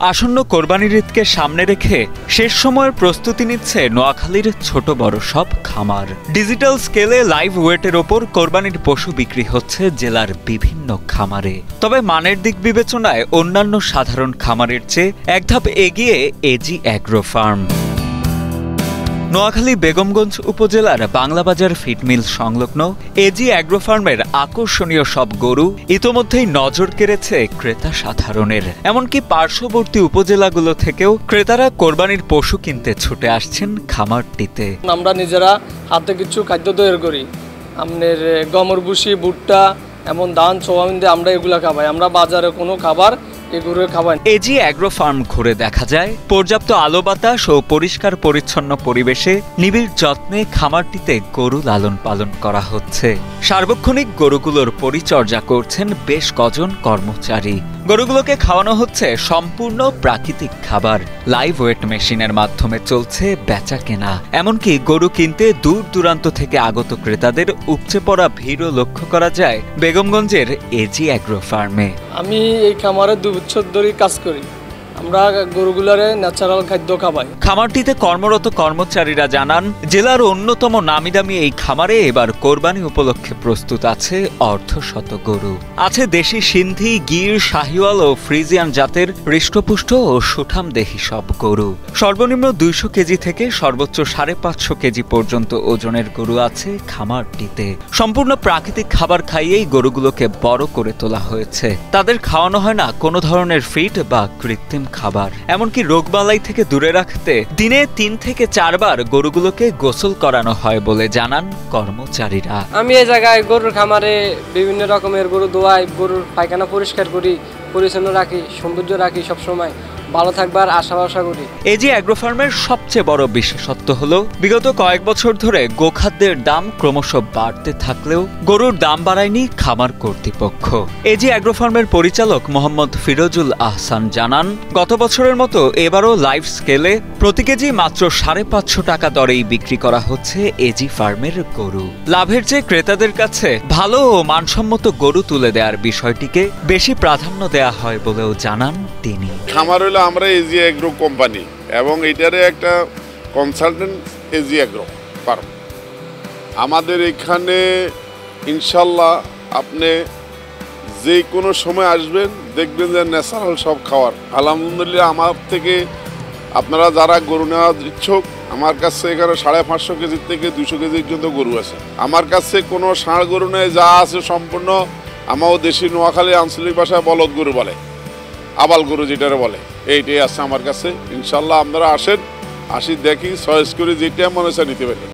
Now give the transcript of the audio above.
আসন্ন কোরবানির ঈদকে সামনে রেখে শেষ সময়ের প্রস্তুতি নিচ্ছে নোয়াখালীর ছোট বড় সব খামার। ডিজিটাল স্কেলে লাইভ ওয়েটের ওপর কোরবানির পশু বিক্রি হচ্ছে জেলার বিভিন্ন খামারে। তবে মানের দিক বিবেচনায় অন্যান্য সাধারণ খামারের চেয়ে এক ধাপ এগিয়ে AG agro farm. Noakhali Begumganj উপজেলার বাংলাবাজার ফিডমিল সংলগ্ন এজি অ্যাগ্রো ফার্মের আকর্ষণীয় সব গরু ইতোমধ্যেই নজর কেড়েছে ক্রেতা সাধারণের। এমনকি পার্শ্ববর্তী উপজেলাগুলো থেকেও ক্রেতারা কোরবানির পশু কিনতে ছুটে আসছেন খামারটিতে। আমরা নিজেরা হাতে কিছু খাদ্য তৈরি করি, আমাদের গমের ভুসি, ভুট্টা, এমন ধান, সোয়াবিন দিয়ে আমরা এগুলা খাবাই। আমরা বাজারে কোনো খাবার এগুলো খাবাই। এজি অ্যাগ্রো ফার্ম ঘুরে দেখা যায় পর্যাপ্ত আলো বাতাস ও পরিষ্কার পরিচ্ছন্ন পরিবেশে নিবিড় যত্নে খামারটিতে গরু লালন পালন করা হচ্ছে। সার্বক্ষণিক গরুগুলোর পরিচর্যা করছেন বেশ কজন কর্মচারী। গরুগুলোকে খাওয়ানো হচ্ছে সম্পূর্ণ প্রাকৃতিক খাবার। লাইভ ওয়েট মেশিনের মাধ্যমে চলছে বেচা কেনা। এমনকি গরু কিনতে দূর দূরান্ত থেকে আগত ক্রেতাদের উপচে পড়া ভিড়ও লক্ষ্য করা যায় বেগমগঞ্জের এজি অ্যাগ্রো ফার্মে। আমি এই খামারে 2 বছর ধরে কাজ করি। আমরা গরুগুলারে ন্যাচারাল খাদ্য খাবাই। খামারটিতে কর্মরত কর্মচারীরা জানান, জেলার অন্যতম নামিদামি এই খামারে এবার কোরবানি উপলক্ষে প্রস্তুত আছে অর্ধশত গরু। আছে দেশি সিন্ধি, গির, শাহিওয়াল ও ফ্রিজিয়ান জাতের হৃষ্টপুষ্ট ও সুঠামদেহী সব গরু। সর্বনিম্ন 200 কেজি থেকে সর্বোচ্চ 550 কেজি পর্যন্ত ওজনের গরু আছে খামারটিতে। সম্পূর্ণ প্রাকৃতিক খাবার খাইয়েই গরুগুলোকে বড় করে তোলা হয়েছে। তাদের খাওয়ানো হয় না কোনো ধরনের ফিড বা কৃত্রিম খাবার। এমনকি রোগবালাই থেকে দূরে রাখতে দিনে 3 থেকে 4 বার গরুগুলোকে গোসল করানো হয় বলে জানান কর্মচারীরা। আমি এই জায়গায় গরুর খামারে বিভিন্ন রকমের গরু দোয়াই, গরুর পায়খানা পরিষ্কার করি, পরিচ্ছন্ন রাখি, সৌন্দর্য রাখি, সবসময় ভালো থাকবার আশা করি। এজি অ্যাগ্রো ফার্মের সবচেয়ে বড় বিশেষত্ব হলো বিগত কয়েক বছর ধরে গোখাদ্যের দাম ক্রমশ বাড়তে থাকলেও গরুর দাম বাড়ায়নি খামার কর্তৃপক্ষ। এজি অ্যাগ্রো ফার্মের পরিচালক মোহাম্মদ ফিরোজুল আহসান জানান, গত বছরের মতো এবারও লাইভ স্কেলে প্রতি কেজি মাত্র 550 টাকা দরেই বিক্রি করা হচ্ছে এজি ফার্মের গরু। লাভের চেয়ে ক্রেতাদের কাছে ভালো ও মানসম্মত গরু তুলে দেওয়ার বিষয়টিকে বেশি প্রাধান্য দেওয়া হয় বলেও জানান তিনি। খামার হইলো আমরা এজি অ্যাগ্রো কোম্পানি এবং এটারে একটা কনসালটেন্ট এজি অ্যাগ্রো ফার্ম। আমাদের এখানে ইনশাল্লাহ আপনি যে কোনো সময় আসবেন, দেখবেন যে ন্যাচারাল সব খাবার। আলহামদুলিল্লাহ আমার থেকে আপনারা যারা গরু নেওয়ার ইচ্ছুক, আমার কাছে এখানে 550 কেজির থেকে 200 কেজি পর্যন্ত গরু আছে। আমার কাছে কোনো ষাঁড় গরু নেই, যা আছে সম্পূর্ণ আমার দেশি নোয়াখালী আঞ্চলিক ভাষায় বলদ গরু বলে, আবাল গরু যেটারে বলে, এইটাই আছে আমার কাছে। ইনশাল্লাহ আপনারা আসেন, আসি দেখি, চয়েস করে যেটা মনে হচ্ছে নিতে পারেন।